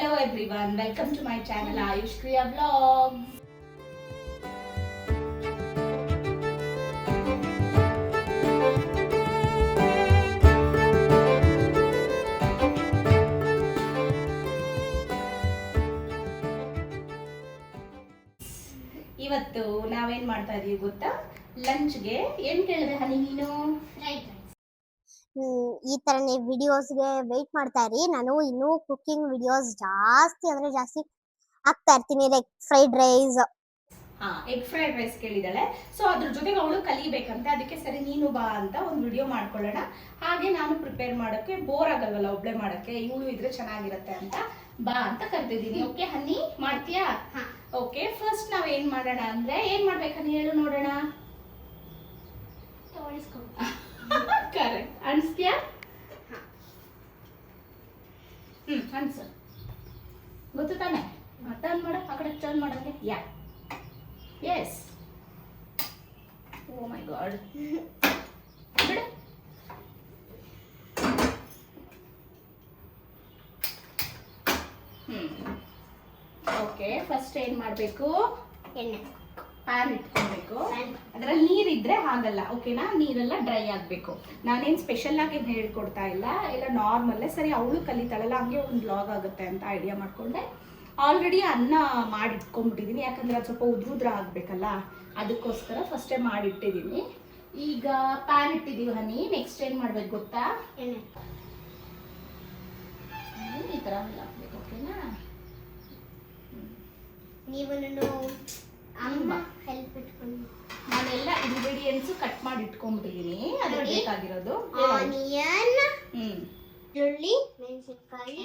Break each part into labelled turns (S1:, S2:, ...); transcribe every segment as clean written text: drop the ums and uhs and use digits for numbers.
S1: Hello everyone, welcome to my channel Ayush Kriya Vlogs. ಇವತ್ತು ನಾವೇನ್ ಮಾಡ್ತಾ ಇದೀವಿ ಗೊತ್ತಾ? ಲಂಚ್ಗೆ ಏನ್ ಕೇಳಿದೆ ಹನಿ ನೀನು?
S2: Fried rice. ಈ ತರನೇ ವಿಡಿಯೋಸ್ಗೆ ವೆಯ್ಟ್ ಮಾಡ್ತಾ ಇರಿ. ನಾನು ಇನ್ನೂ ಕುಕಿಂಗ್ ವಿಡಿಯೋಸ್ ಜಾಸ್ತಿ ಹಾಕ್ತಾ ಇರ್ತೀನಿ. Like fried rice,
S1: egg fried rice ಕೇಳಿದಾಳೆ. ಸೊ ಅದ್ರ ಜೊತೆಗೆ ಅವಳು ಕಲಿಬೇಕಂತೆ. ಅದಕ್ಕೆ ಸರಿ ನೀನು ಬಾ ಅಂತ ಒಂದು ವಿಡಿಯೋ ಮಾಡ್ಕೊಳ್ಳೋಣ. ಹಾಗೆ ನಾನು ಪ್ರಿಪೇರ್ ಮಾಡೋಕ್ಕೆ ಬೋರ್ ಆಗಲ್ವಲ್ಲ ಒಬ್ಳೆ ಮಾಡೋಕ್ಕೆ, ಇವಳು ಇದ್ರೆ ಚೆನ್ನಾಗಿರುತ್ತೆ ಅಂತ ಬಾ ಅಂತ ಕರ್ತಿದ್ದೀನಿ. ಓಕೆ ಹನಿ, ಮಾಡ್ತೀಯಾ? ಓಕೆ, ಫಸ್ಟ್ ನಾವ್ ಏನ್ ಮಾಡೋಣ ಅಂದ್ರೆ, ಏನ್ ಮಾಡ್ಬೇಕು ಹನಿ ಹೇಳು ನೋಡೋಣ. ಕರೆಕ್ಟ್, ಅನ್ಸ್ತೀಯಾ? ಅನ್ಸು, ಗೊತ್ತು ತಾನೆ? ಟರ್ನ್ ಮಾಡು, ಆ ಕಡೆ ಟರ್ನ್ ಮಾಡೋಕ್ಕೆ. ಯಾ, ಎಸ್. ಓ ಮೈ ಗಾಡ್, ಬಿಡು. ಓಕೆ, ಫಸ್ಟ್ ಏನ್ ಮಾಡ್ಬೇಕು?
S2: ಎಣ್ಣೆ
S1: ಪ್ಯಾನ್ ಇಟ್ಕೊಬೇಕು. ಅದ್ರಲ್ಲಿ ನೀರಿದ್ರೆ ಹಾಗಲ್ಲ, ಓಕೆನಾ? ನೀರೆಲ್ಲ ಡ್ರೈ ಆಗ್ಬೇಕು. ನಾನೇನ್ ಸ್ಪೆಷಲ್ ಆಗಿ ಹೇಳ್ಕೊಡ್ತಾ ಇಲ್ಲ, ಎಲ್ಲ ನಾರ್ಮಲ್ಲೇ. ಸರಿ, ಅವಳು ಕಲಿತಾಳಲ್ಲ, ಹಂಗೆ ಒಂದು ಬ್ಲಾಗ್ ಆಗುತ್ತೆ ಅಂತ ಐಡಿಯಾ ಮಾಡ್ಕೊಂಡೆ. ಆಲ್ರೆಡಿ ಅನ್ನ ಮಾಡಿಟ್ಕೊಂಡ್ಬಿಟ್ಟಿದ್ದೀನಿ, ಯಾಕಂದ್ರೆ ಅದು ಸ್ವಲ್ಪ ಉದ್ರ ಆಗ್ಬೇಕಲ್ಲ, ಅದಕ್ಕೋಸ್ಕರ ಫಸ್ಟೇ ಮಾಡಿಟ್ಟಿದ್ದೀನಿ. ಈಗ ಪ್ಯಾನ್ ಇಟ್ಟಿದ್ದೀವಿ ಹನಿ. ನೆಕ್ಸ್ಟ್ ಏನ್ ಮಾಡ್ಬೇಕು ಗೊತ್ತಾ?
S2: ಎಣ್ಣೆ
S1: ಈ ತರ ಹಾಕ್ಬೇಕು, ಓಕೆನಾ?
S2: ನೀವು ಅಮ್ಮ ಹೆಲ್ಪ್ ಇಟ್ಕೊಂಡು
S1: ನಾನೆಲ್ಲ ಇಂಗ್ರೀಡಿಯೆಂಟ್ಸ್ ಕಟ್ ಮಾಡಿ ಇಟ್ಕೊಂಡ್ಬಿಟ್ಟಿದ್ದೀನಿ. ಅದು ಬೇಕಾಗಿರೋದು
S2: ಆನಿಯನ್, ಈರುಳ್ಳಿ, ಮೆಣಸಿನಕಾಯಿ,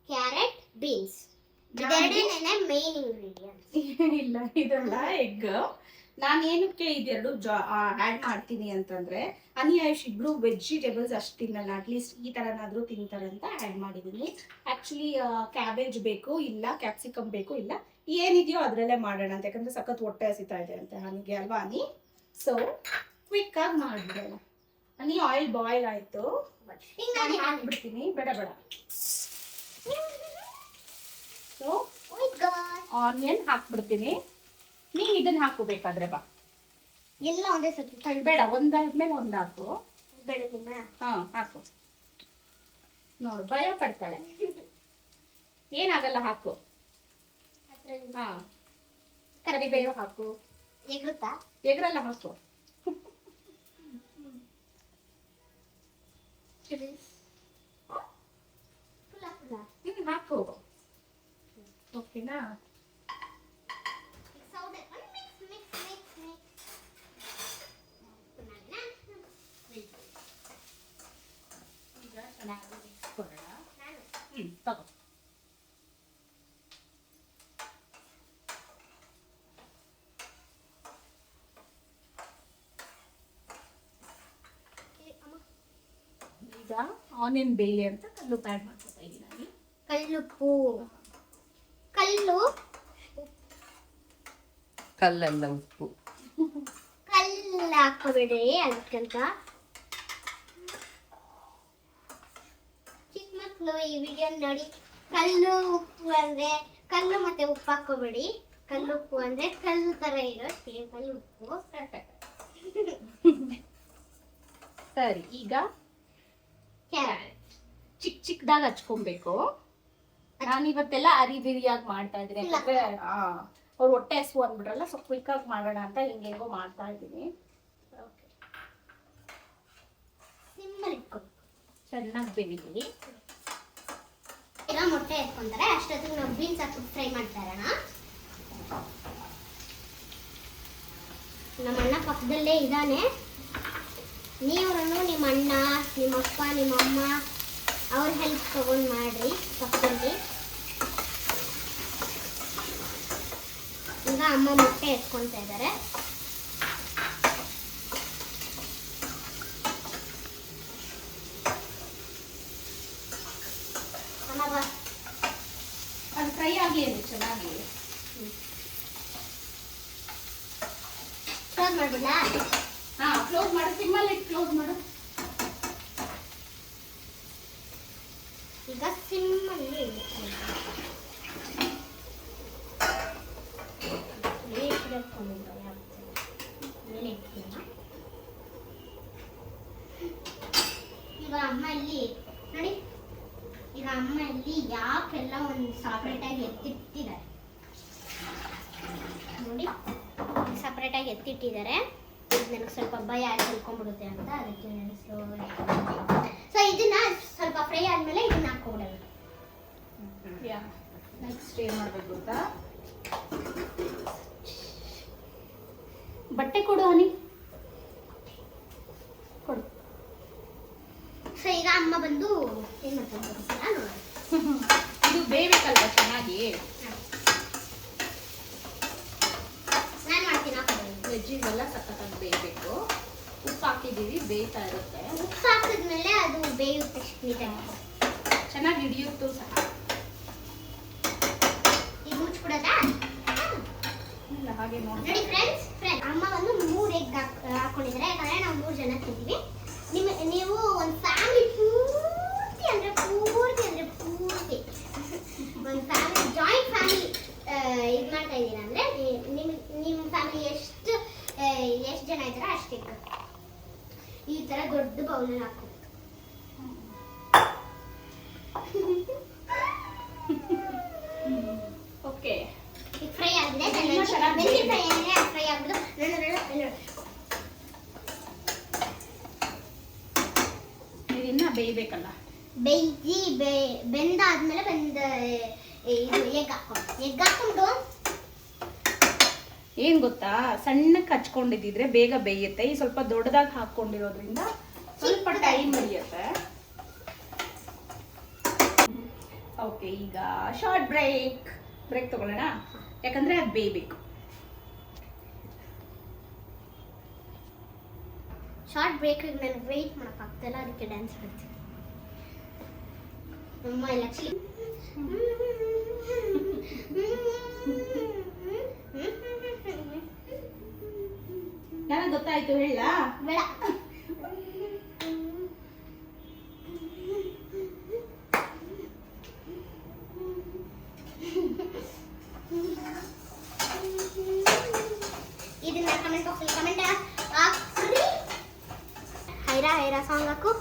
S2: ಕ್ಯಾರೆಟ್, ಬೀನ್ಸ್. ಇದೆರಡೇನೆ ಮೇನ್ ಇಂಗ್ರೀಡಿಯೆಂಟ್ಸ್.
S1: ಇಲ್ಲ, ಇದೆಲ್ಲ ಎಗ್. ನಾನು ಏನಕ್ಕೆ ಇದೆರಡು ಆ್ಯಡ್ ಮಾಡ್ತೀನಿ ಅಂತಂದ್ರೆ, ಹನಿ ಆಯುಷ್ ಇಬ್ರು ವೆಜಿಟೇಬಲ್ಸ್ ಅಷ್ಟು ತಿನ್ನಲ್ಲ, ಅಟ್ಲೀಸ್ಟ್ ಈ ಥರನಾದರೂ ತಿಂತಾರೆ ಅಂತ ಆ್ಯಡ್ ಮಾಡಿದ್ದೀನಿ. ಆ್ಯಕ್ಚುಲಿ ಕ್ಯಾಬೇಜ್ ಬೇಕು ಇಲ್ಲ, ಕ್ಯಾಪ್ಸಿಕಮ್ ಬೇಕು ಇಲ್ಲ, ಏನಿದೆಯೋ ಅದರಲ್ಲೇ ಮಾಡೋಣ ಅಂತ. ಯಾಕಂದರೆ ಸಖತ್ ಹೊಟ್ಟೆ ಹಸಿತಾ ಇದೆ ಅಂತೆ ಹನಿಗೆ, ಅಲ್ವಾ ಹನಿ? ಸೊ ಕ್ವಿಕ್ಕಾಗಿ ಮಾಡಿಬಿಡೋಣ. ಹನಿ ಆಯಿಲ್ ಬಾಯ್ಲ್ ಆಯಿತು, ನಾನು ಹಾಕ್ಬಿಡ್ತೀನಿ. ಬೇಡ ಸೊ ಆನಿಯನ್ ಹಾಕ್ಬಿಡ್ತೀನಿ. ನೀನು ಇದನ್ನ ಹಾಕೋಬೇಕಾದ್ರೆ ಬಾ,
S2: ಎಲ್ಲ ಒಂದೇ ಸತಿ
S1: ಬೇಡ, ಒಂದಾದ್ಮೇಲೆ ಒಂದು ಹಾಕು.
S2: ಬೆಳಗಿನ
S1: ಹಾಕು. ನೋಡು, ಭಯ ಪಡ್ತಾಳೆ. ಏನಾಗಲ್ಲ, ಹಾಕು. ಕರಿಬೇವು ಹಾಕು.
S2: ಎಗ್ರುತ್ತಾ?
S1: ಎಗ್ರಲ್ಲ, ಹಾಕು. ಹಾಕು, ಓಕೆನಾ? ತಗೋ. ಈಗ ಆನಿಯನ್ ಬೇಳೆ ಅಂತ ಕಲ್ಲುಪ್ಪು ಆ್ಯಡ್ ಮಾಡ್ಕೊತಾ ಇದ್ದೀನಿ ನಾನು.
S2: ಕಲ್ಲುಪ್ಪು,
S3: ಕಲ್ಲಲ್ಲ ಉಪ್ಪು.
S2: ಕಲ್ಲು ಹಾಕೋಬೇಡಿ ಅದಕ್ಕಂತ. ಚಿಕ್ಕ ಮಕ್ಕಳು ಈ ವಿಡಿಯೋ ನೋಡಿ ಕಲ್ಲು ಉಪ್ಪು ಅಂದ್ರೆ ಕಲ್ಲು ಮತ್ತೆ ಉಪ್ಪು ಹಾಕೋಬೇಡಿ. ಕಲ್ಲು ಉಪ್ಪು ಅಂದ್ರೆ ಕಲ್ಲು ತರ ಇರೋ ಕಲ್ಲು ಉಪ್ಪು.
S1: ಸರಿ, ಈಗ
S2: ಕ್ಯಾರೆಟ್
S1: ಚಿಕ್ಕದಾಗಿ ಹಚ್ಕೊಬೇಕು. ನಾನು ಇವತ್ತೆಲ್ಲ ಅರಿಬಿರಿಯಾಗಿ ಮಾಡ್ತಾ ಇದ್ದೀನಿ, ಯಾಕಂದ್ರೆ ಅವ್ರು ಹೊಟ್ಟೆ ಹಸು ಅಂದ್ಬಿಟ್ರಲ್ಲ, ಸ್ವಲ್ಪ ಕ್ವಿಕ್ಕಾಗಿ ಮಾಡೋಣ ಅಂತ ಹಿಂಗೇಗೋ ಮಾಡ್ತಾ ಇದ್ದೀನಿ.
S2: ಸಿಂಪಲ್ ಇಟ್ಕೊಂಡು
S1: ಚೆನ್ನಾಗಿ ಬೆಳಿತೀನಿ.
S2: ಎಲ್ಲ ಮೊಟ್ಟೆ ಎತ್ಕೊಂತಾರೆ, ಅಷ್ಟೊತ್ತಿಗೆ ನಾವು ಬೀನ್ಸ್ ಹಾಕಿ ಫ್ರೈ ಮಾಡ್ತಾ ಇರೋಣ. ನಮ್ಮ ಅಣ್ಣ ಪಕ್ಕದಲ್ಲೇ ಇದ್ದಾನೆ. ನೀವು ನಿಮ್ಮ ಅಣ್ಣ, ನಿಮ್ಮ ಅಪ್ಪ, ನಿಮ್ಮ ಅಮ್ಮ ಅವ್ರ ಹೆಲ್ಪ್ ತಗೊಂಡು ಮಾಡ್ರಿ ಪಕ್ಕದಲ್ಲಿ. ಈಗ ಅಮ್ಮ ಮೊಟ್ಟೆ ಎತ್ಕೊಳ್ತಾ ಇದ್ದಾರೆ.
S1: ಅದು ಫ್ರೈ ಆಗಲಿ ಅದು ಚೆನ್ನಾಗಿ.
S2: ಕ್ಲೋಸ್ ಮಾಡ್ಬಿಡ್ಲಾ?
S1: ಕ್ಲೋಸ್ ಮಾಡು, ಸಿಮ್ಮಲ್ಲಿ ಕ್ಲೋಸ್ ಮಾಡು.
S2: ಈಗ ಸಿಮ್ಮಲ್ಲಿ ಈಗ ಅಮ್ಮ ಇಲ್ಲಿ ನೋಡಿ, ಈಗ ಅಮ್ಮ ಇಲ್ಲಿ ಯಾಕೆಲ್ಲ ಒಂದು ಸಪ್ರೇಟಾಗಿ ಎತ್ತಿಟ್ಟಿದ್ದಾರೆ ನೋಡಿ, ಸಪ್ರೇಟಾಗಿ ಎತ್ತಿಟ್ಟಿದ್ದಾರೆ. ನನಗೆ ಸ್ವಲ್ಪ ಭಯ ತಿಳ್ಕೊಂಡ್ಬಿಡುತ್ತೆ ಅಂತ ಅದಕ್ಕೆ ನಾನು ಸ್ಲೋ. ಸೊ ಇದನ್ನ ಸ್ವಲ್ಪ ಫ್ರೈ ಆದ್ಮೇಲೆ ಇದನ್ನ ಹಾಕೊಂಡ್ಬಿಡೋಣ.
S1: ನೆಕ್ಸ್ಟ್ ಏನು ಮಾಡ್ಬೇಕು ಗೊತ್ತಾ, ಬಟ್ಟೆ ಕೊಡು ಹನಿ, ಕೊಡು.
S2: ಸೊ ಈಗ ಅಮ್ಮ ಬಂದು ಏನು ಮಾಡ್ತಾರೆ ನೋಡಿ,
S1: ಇದು ಬೇಯಬೇಕಲ್ವಾ ಚೆನ್ನಾಗಿ.
S2: ನಾನು ಮಾಡ್ತೀನಿ.
S1: ವೆಜ್ಜಿಗೆಲ್ಲ ಸಖತ್ತಾಗಿ ಬೇಯಬೇಕು. ಉಪ್ಪು ಹಾಕಿದ್ದೀವಿ, ಬೇಯ್ತಾ ಇರುತ್ತೆ.
S2: ಉಪ್ಪು ಹಾಕಿದ್ಮೇಲೆ ಅದು ಬೇಯುತ್ತೆ ನೀಟಾಗಿ,
S1: ಚೆನ್ನಾಗಿ ಹಿಡಿಯುತ್ತೂ ಸಹ.
S2: ಈಗ ಮುಚ್ಚಿಬಿಡೋದಾ?
S1: ಇಲ್ಲ ಹಾಗೆ
S2: ನೋಡಿ ಫ್ರೆಂಡ್ಸ್, ಅಮ್ಮ ಒಂದು 3 ಎಗ್ ಹಾಕೊಂಡಿದ್ದಾರೆ. ಯಾಕಂದ್ರೆ ನಾವು 3 ಜನ ತಿಂತೀವಿ. ನೀವು ಒಂದು ಫ್ಯಾಮಿಲಿ ಪೂರ್ತಿ ಅಂದ್ರೆ ಒಂದು ಫ್ಯಾಮಿಲಿ, ಜಾಯಿಂಟ್ ಫ್ಯಾಮಿಲಿ ಇದು ಮಾಡ್ತಾ ಇದ್ದೀರಾ ಅಂದ್ರೆ ನಿಮ್ಮ ಫ್ಯಾಮಿಲಿ ಎಷ್ಟು ಜನ ಇದ್ದೀರಾ ಅಷ್ಟು ಎಗ್ ಈ ತರ ದೊಡ್ಡ ಬೌಲಲ್ಲಿ ಹಾಕಬೇಕು.
S1: ಓಕೆ,
S2: ಈಗ ಫ್ರೈ ಆಗಿದೆ. ಮೆಣಸಿನ ಫ್ರೈ ಆಗಿದೆ, ಫ್ರೈ ಆಗ್ಬಿಟ್ಟು
S1: ಇನ್ನ ಬೇಯಬೇಕಲ್ಲ.
S2: ಬೆಂದಾದ್ಮೇಲೆ ಇದು ಎಗ್ ಹಾಕೊಂಡು
S1: ಏನ್ ಗೊತ್ತಾ, ಸಣ್ಣಕ್ಕೆ ಹಚ್ಕೊಂಡಿದ್ರೆ ಬೇಗ ಬೇಯುತ್ತೆ. ಈ ಸ್ವಲ್ಪ ದೊಡ್ಡದಾಗಿ ಹಾಕೊಂಡಿರೋದ್ರಿಂದ ಸ್ವಲ್ಪ ಟೈಮ್ ಹಿಡಿಯುತ್ತೆ. ಓಕೆ, ಈಗ ಶಾರ್ಟ್ ಬ್ರೇಕ್ ತಗೊಳ್ಳೋಣ, ಯಾಕಂದ್ರೆ ಅದು ಬೇಯಬೇಕು.
S2: ಶಾರ್ಟ್ ಬ್ರೇಕ್ ನನಗೆ ವೆಯ್ಟ್ ಮಾಡೋಕ್ಕಾಗ್ತಿಲ್ಲ, ಅದಕ್ಕೆ ಡ್ಯಾನ್ಸ್ ಮಾಡ್ತೀನಿ. ಅಮ್ಮ ಇಲ್ಲ
S1: ನನಗೆ ಗೊತ್ತಾಯ್ತು, ಹೇಳ
S2: ಬೇಡ. ಇದನ್ನ ಕಮೆಂಟ್ ಬಾಕ್ಸಲ್ಲಿ ಕಮೆಂಟ್ ಹಾಕ್ರಿ. ಹೈರಾ ಸಾಂಗ್ ಹಾಕು.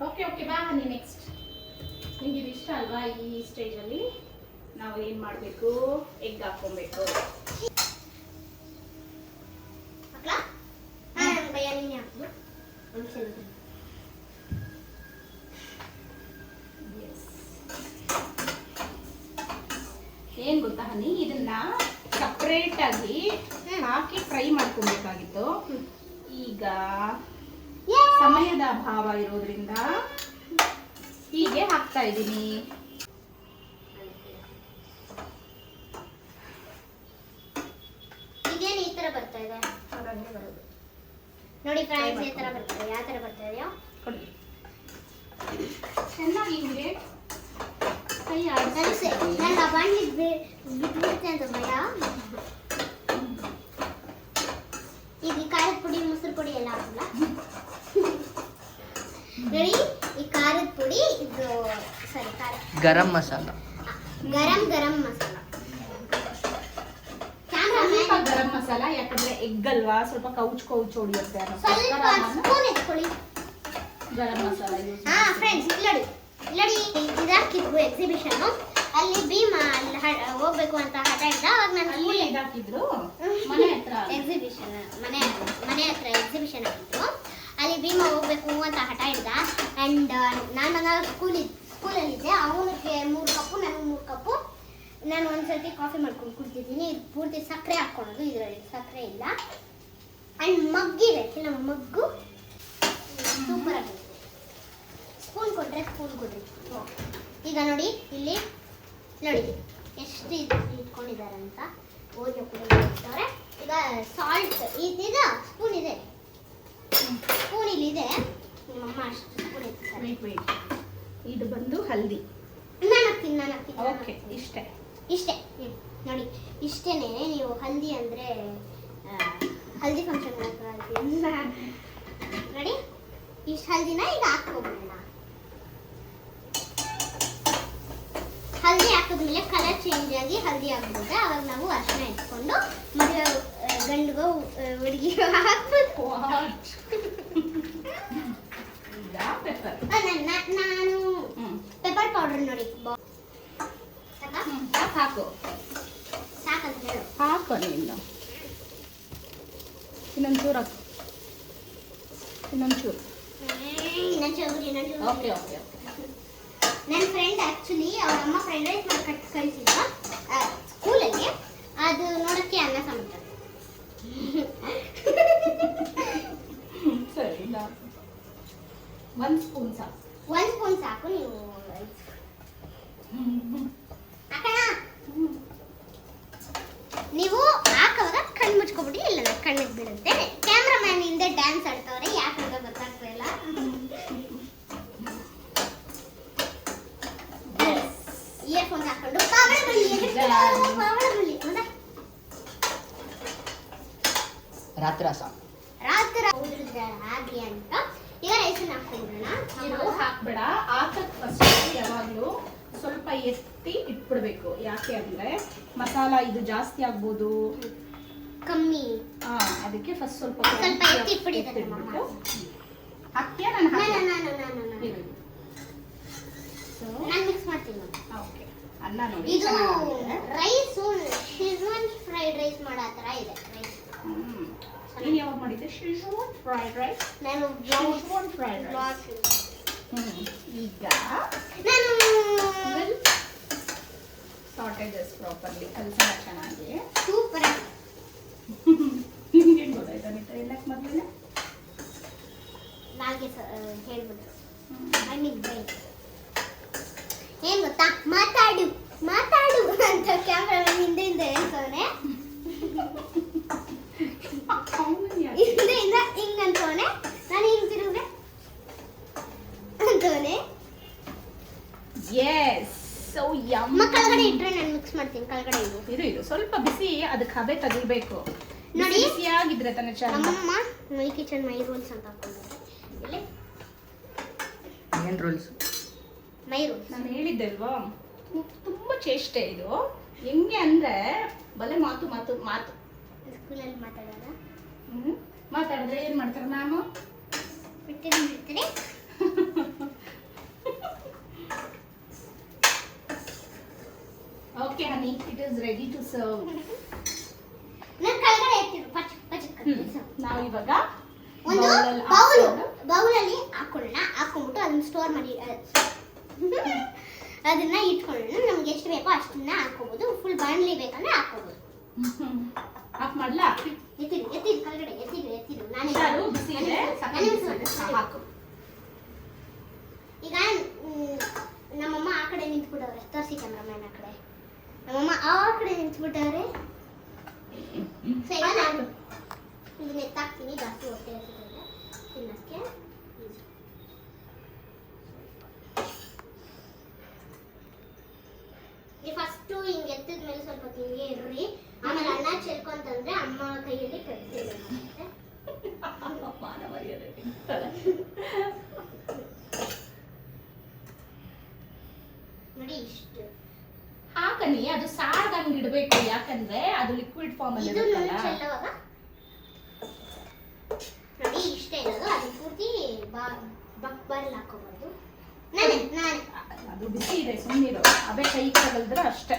S1: ಓಕೆ, ಬಾ ನೀ ನೆಕ್ಸ್ಟ್. ನಿಂಗೆ ಇದು ಇಷ್ಟ ಅಲ್ವಾ? ಈ ಸ್ಟೇಜಲ್ಲಿ ನಾವು ಏನು ಮಾಡಬೇಕು, ಎಗ್ ಹಾಕೊಬೇಕು. ಏನ್ ಗೊತ್ತಾ ಹನಿ, ಇದನ್ನ ಸಪ್ರೇಟ್ ಆಗಿ ಹಾಕಿ ಫ್ರೈ ಮಾಡ್ಕೊಬೇಕಾಗಿತ್ತು. ಈಗ ಸಮಯದ ಅಭಾವ ಇರೋದ್ರಿಂದ ಹೀಗೆ ಹಾಕ್ತಾ ಇದ್ದೀನಿ.
S2: ಇದೇನು ಈ ತರ ಬರ್ತಾ ಇದೆ ನೋಡಿ ಫ್ರೆಂಡ್ಸ್, ಈ ತರ ಬರ್ತಾ ಇದೆ. ಯಾವ ತರ ಬರ್ತಾ ಇದೆಯೋ
S1: ಕೊಡಿ, ಚೆನ್ನಾಗಿ ಹಿಂಗೆ ಕೈ
S2: ನಾನು ಬಾಂಡ್ಲಿ ಬಿಟ್ಬಿಡ್ತೆ ಅಂತ ಭಯ. ಈಗ ಖಾರದ ಪುಡಿ, ಮೊಸರು ಪುಡಿ ಎಲ್ಲ ಹಾಕಲ್ಲ ನೋಡಿ. ಈ ಖಾರದ ಪುಡಿ, ಇದು ಸರಿ
S3: ಗರಂ ಮಸಾಲ,
S2: ಗರಂ ಮಸಾಲ,
S1: ಗರಂ ಮಸಾಲ. ಯಾಕಂದ್ರೆ ಎಗ್ ಅಲ್ವಾ, ಸ್ವಲ್ಪ ಕೌಚ್ ಹೊಡಿಯುತ್ತೆ.
S2: ಸ್ವಲ್ಪ ಸ್ಪೂನ್ ಎತ್ಕೊಳ್ಳಿ
S1: ಗರಂ ಮಸಾಲ ಯೂಸ್.
S2: ಹಾ ಫ್ರೆಂಡ್ಸ್, ಇಲ್ಲಡಿ ಇದಾಕಿದ್ವು ಎಕ್ಸಿಬಿಷನ್. ಅಲ್ಲಿ ಭೀಮ ಅಲ್ಲಿ ಹೋಗ್ಬೇಕು ಅಂತ ಹಠ ಇದ್ದ. ಅವಾಗ ನಾನು
S1: ಇದಾಕಿದ್ರು ಮನೆ ಹತ್ರ
S2: ಎಕ್ಸಿಬಿಷನ್, ಮನೆ ಹತ್ರ ಎಕ್ಸಿಬಿಷನ್ ಆಗಿತ್ತು. ಅಲ್ಲಿ ಭೀಮ ಹೋಗ್ಬೇಕು ಅಂತ ಹಠ ಇದ್ದ. ಆ್ಯಂಡ್ ನಾನು ಸ್ಕೂಲಲ್ಲಿದ್ದೆ. ಅವನಿಗೆ 3 ಕಪ್ಪು, ನನಗೆ 3 ಕಪ್ಪು. ನಾನು ಒಂದ್ಸತಿ ಕಾಫಿ ಮಾಡ್ಕೊಂಡು ಕುಡ್ತಿದ್ದೀನಿ. ಇದು ಪೂರ್ತಿ ಸಕ್ಕರೆ ಹಾಕ್ಕೊಳೋದು, ಇದರಲ್ಲಿ ಸಕ್ಕರೆ ಇಲ್ಲ. ಆ್ಯಂಡ್ ಮಗ್ಗಿದೆ, ನಮ್ಮ ಮಗ್ಗು ಸೂಪರ್ ಆಗಿದೆ. ಸ್ಪೂನ್ ಕೊಡ್ರಿ. ಈಗ ನೋಡಿ, ಇಲ್ಲಿ ನೋಡಿ ಎಷ್ಟು ಇಟ್ಕೊಂಡಿದ್ದಾರೆ ಅಂತ ಓದಿಯೋ ಕೂಡ ಇಟ್ಟವ್ರೆ. ಈಗ ಸಾಲ್ಟ್ ಇದೀಗ ಸ್ಪೂನ್ ಇದೆ, ಸ್ಪೂನ್ ಇಲ್ಲಿದೆ. ನಿಮ್ಮಮ್ಮ ಅಷ್ಟು ಸ್ಪೂನ್ ಇರ್ತಾರೆ.
S1: ವೇಟ್ ಇದು ಬಂದು ಹಲ್ದಿ.
S2: ನಾನು ಹಾಕ್ತೀನಿ.
S1: ಓಕೆ, ಇಷ್ಟೇ
S2: ನೋಡಿ, ಇಷ್ಟೇನೆ. ನೀವು ಹಲ್ದಿ ಅಂದರೆ ಹಲ್ದಿ ಫಂಕ್ಷನ್ ನೋಡಿ, ಇಷ್ಟು ಹಲ್ದಿನ ಈಗ ಹಾಕ್ಕೊಬಿಡೋಣ. ಹಲ್ದಿ ಹಾಕಿದ್ಮೇಲೆ ಕಲರ್ ಚೇಂಜ್ ಆಗಿ ಹಲ್ದಿ ಆಗ್ಬಿಟ್ರೆ ಅವಾಗ ನಾವು ಅರ್ಶಿನ ಇಟ್ಕೊಂಡು ಮದುವೆ ಗಂಡಿಗೋ ಹುಡುಗಿಗೋ ಹಾಕ್ಬೇಕು. ನಾನು ಪೆಪ್ಪರ್ ಪೌಡರ್ ನೋಡಿ
S1: ಹಾಕು,
S2: ಸಾಕಂತ ಹೇಳು.
S1: ಹಾಕೋ ನೀನು. ಇನ್ನೊಂಚೂರು ಹಾಕು, ಇನ್ನೊಂಚೂರು. ಓಕೆ.
S2: ನನ್ನ ಫ್ರೆಂಡ್ ಆ್ಯಕ್ಚುಲಿ ಅವ್ರ ಅಮ್ಮ ಫ್ರೆಂಡ್ ರೈಸ್ ಮಾಡಿ ಕಳಿಸಿದ್ರು ಸ್ಕೂಲಲ್ಲಿ. ಅದು ನೋಡೋಕ್ಕೆ ಅನ್ನ ಸಾಂಬಾರು.
S1: ಸರಿ, 1 ಸ್ಪೂನ್ ಸಾಕು.
S2: 1 ಸ್ಪೂನ್ ಸಾಕು. ನೀವು ಹಾಕೋಣ. ನೀವು ಹಾಕುವಾಗ ಕಣ್ಣು ಮುಚ್ಕೊಬಿಡಿ, ಇಲ್ಲ ನಾನು ಕಣ್ಣಿಗೆ ಬೀಳುತ್ತೆ. ಕ್ಯಾಮ್ರಾಮ್ಯಾನ್ ಹಿಂದೆ ಡ್ಯಾನ್ಸ್ ಆಡ್ತವ್ರೆ, ಯಾಕೆ ಅಂತ ಗೊತ್ತಾಗ್ತಾ ಇಲ್ಲ. ಇಯರ್ಫೋನ್ಸ್ ಹಾಕೊಂಡು ಪಾವಳ ಬಳ್ಳಿ ರಾತ್ರಿ ಉದುರಿದ್ರೆ ಹಾಗೆ ಅಂತ. ಈಗ ರೈಸನ್ನ ಹಾಕ್ಕೊಂಡ್ಬಿಡೋಣ.
S1: ಇದು ಹಾಕ್ಬೇಡ, ಹಾಕಕ್ ಫಸ್ಟ್ ಯಾವಾಗಲೂ ಸ್ವಲ್ಪ ಎತ್ತಿ ಇಟ್ಬಿಡ್ಬೇಕು. ಯಾಕೆ ಅಂದ್ರೆ ಮಸಾಲ ಇದು ಜಾಸ್ತಿ ಆಗ್ಬೋದು,
S2: ಕಮ್ಮಿ.
S1: ಅದಕ್ಕೆ ಫಸ್ಟ್ ಸ್ವಲ್ಪ
S2: ಎತ್ತಿ ಇಟ್ಬಿಟ್ಟಿದ್ದಾರೆ
S1: ಇಟ್ಬಿಟ್ಟು ಹಾಕ್ತೀಯ. ನಾನು
S2: ಮಿಕ್ಸ್ ಮಾಡ್ತೀನಿ.
S1: ಓಕೆ, ಅನ್ನ ನೋಡಿ.
S2: ಇದು ರೈಸ್ ಶೆಜ್ವಾನ್ ಫ್ರೈಡ್ ರೈಸ್ ಮಾಡೋ ಥರ ಇದೆ ರೈಸ್.
S1: ನೀನು ಯಾವಾಗ ಮಾಡಿದ್ದೆ ಶೆಜ್ವಾನ್ ಫ್ರೈಡ್ ರೈಸ್?
S2: ನಾನು
S1: ಶೆಜ್ವಾನ್ ಫ್ರೈಡ್ ರೈಸ್. ಈಗ
S2: ನಾನು
S1: ಸಾಟೆಡ್ ದಿಸ್ ಪ್ರಾಪರ್ಲಿ ಕಲಸೋಣ ಚೆನ್ನಾಗಿ.
S2: ಸೂಪರ್.
S1: ನಿಮ್ಗೆ ಏನು ಗೊತ್ತಾಯ್ತಾ ನಿತ್ರ ಎಲ್ಲಕ್ಕೆ ಮೊದಲೇ
S2: ನಾಲ್ಗೆ ಹೇಳ್ಬಿಟ್ರು. ಐ ಮೀನ್ ಬೈಕ್ ಏನ್ ಗೊತ್ತಾ, ಮಾತಾಡು ಅಂತ ಕ್ಯಾಮ್ರಾ ಹಿಂದೆಯಿಂದ ಹೇಳ್ತವನೆ. ಹಿಂದೆಯಿಂದ ಹಿಂಗ್ ಅಂತವನೆ, ನಾನು ಹಿಂಗ್ ತಿರುಗ್ರೆ ಅಂತವನೆ.
S1: Yes, so yum.
S2: ಕೆಳಗಡೆ ಇಟ್ರೆ ನಾನು ಮಿಕ್ಸ್ ಮಾಡ್ತೀನಿ. ಕೆಳಗಡೆ
S1: ಇದು ಸ್ವಲ್ಪ ಬಿಸಿ, ಅದಕ್ಕೆ ಹಬೆ ತಗಲ್ಬೇಕು.
S2: ನೋಡಿ,
S1: ಬಿಸಿಯಾಗಿದ್ರೆ ತಾನೇ ಚೆನ್ನಾಗಿ.
S2: ನಮ್ಮಮ್ಮ ಮೈ ಕಿಚನ್ ಮೈ ರೂಲ್ಸ್ ಅಂತ ಹಾಕೊಂಡಿದ್ದಾರೆ. ಇಲ್ಲಿ
S3: ಏನು ರೂಲ್ಸ್?
S2: ಮೈ ರೂಲ್ಸ್
S1: ನಾನು ಹೇಳಿದ್ದೆ ಅಲ್ವಾ, ತುಂಬಾ ಚೇಷ್ಟೆ ಇದು. ಹೆಂಗೆ ಅಂದ್ರೆ ಬಲೆ ಮಾತು
S2: ಸ್ಕೂಲಲ್ಲಿ ಮಾತಾಡೋಣ.
S1: ಮಾತಾಡಿದ್ರೆ ಏನ್ ಮಾಡ್ತಾರೆ? ನಾನು
S2: ಬಿಡ್ತೀನಿ.
S1: Okay honey, it is ready to serve.
S2: ನಾನು ಕೆಳಗಡೆ ಎತ್ತಿರು
S1: ನಾವು ಇವಾಗ
S2: ಒಂದು ಬೌಲಲ್ಲಿ ಹಾಕೊಂಡ್ಬಿಟ್ಟು ಅದನ್ನ ಸ್ಟೋರ್ ಮಾಡಿ ಅದನ್ನ ಇಟ್ಕೊಳ್ಳೋಣ. ನಮ್ಗೆ ಎಷ್ಟು ಬೇಕೋ ಅಷ್ಟನ್ನ ಹಾಕೋಬಹುದು. ಫುಲ್ ಬಾಣಲಿ ಬೇಕಂದ್ರೆ ಹಾಕೋಬಹುದು.
S1: ಹಾಕ್ ಮಾಡ್ಲಾ?
S2: ಎತ್ತಿರು ಕೆಳಗಡೆ ಎತ್ತಿರು. ಈಗ ನಮ್ಮಮ್ಮ ಆ ಕಡೆ ನಿಂತ್ಬಿಟ್ಟವ್ರೆ. ತೋರಿಸಿ ಕ್ಯಾಮ್ರಾಮ್ಯಾನ್ ಆ ಕಡೆ. ನಮ್ಮಮ್ಮ ಆ ಕಡೆ ನಿಂತ್ಬಿಟ್ಟವ್ರೆ. ಸೊ ಈಗ ನಾನು ಇದನ್ನ ಎತ್ತಾಕ್ತೀನಿ. ಜಾಸ್ತಿ ಹೊಟ್ಟೆ ತಿನ್ನಕ್ಕೆ. ನೀವು ಫಸ್ಟು ಹಿಂಗೆ ಎತ್ತಿದ ಮೇಲೆ ಸ್ವಲ್ಪ ಹಿಂಗೆ ಇರ್ರಿ. ಆಮೇಲೆ ಅನ್ನ ಚೆಲ್ಕೊಂತಂದ್ರೆ ಅಮ್ಮ ಕೈಯಲ್ಲಿ ಕಟ್ತೇವೆ. ನೋಡಿ ಇಷ್ಟು
S1: ಹಾಕನಿ. ಅದು ಸಾರ್ದಂಗ್ ಇಡ್ಬೇಕು, ಯಾಕಂದ್ರೆ ಅದು ಲಿಕ್ವಿಡ್ ಫಾರ್ಮ್ ಅಲ್ಲಿ ಇರುತ್ತಲ್ಲ.
S2: ಚೆಲ್ಲುವಾಗ ನೋಡಿ ಇಷ್ಟೇ ಇರೋದು. ಅದು ಪೂರ್ತಿ ಬಾರಲ್ಲಿ ಹಾಕೋಬಾರ್ದು. ನಾನು
S1: ಅದು ಬಿಸಿ ಇದೆ, ಸುಮ್ಮನಿರು. ಅವೇ ಕೈ ತಗಲ್ದ್ರೆ ಅಷ್ಟೇ.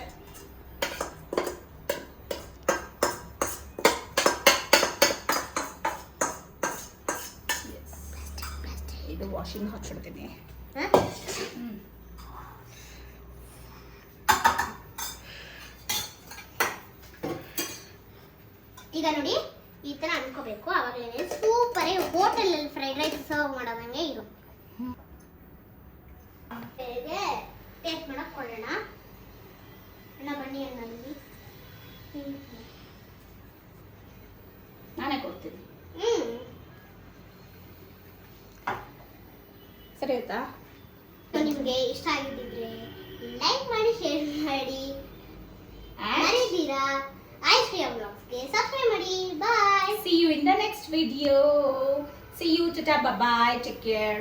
S1: ಇದು ವಾಷಿಂಗ್ ಹಾಕ್ಬಿಡ್ತೀನಿ.
S2: ಈಗ ನೋಡಿ ಈ ತರ ಅನ್ಕೋಬೇಕು. ಅವಾಗಲೇ ಸೂಪರ್ ಹೋಟೆಲ್ ಅಲ್ಲಿ ಫ್ರೈಡ್ ರೈಸ್ ಸರ್ವ್ ಮಾಡೋದಂಗೆ ಇರು. ಟೇಸ್ಟ್ ಮಾಡಕ್ ಕೊಡೋಣ. ಬನ್ನಿ
S1: ಸರಿ ಆಯ್ತಾ?
S2: ನಿಮಗೆ ಇಷ್ಟ ಆಗಿದ್ದಿದ್ರೆ ಲೈಕ್ ಮಾಡಿ, ಶೇರ್ ಮಾಡಿ, ಮರಿತೀರಾ ಐಶ್ವರ್ಯ ವ್ಲಾಗ್ಸ್ಗೆ ಸಬ್ಸ್ಕ್ರೈಬ್ ಮಾಡಿ. ಬಾಯ್.
S1: See you in the next video. See you. Tata. Bye bye. Take care.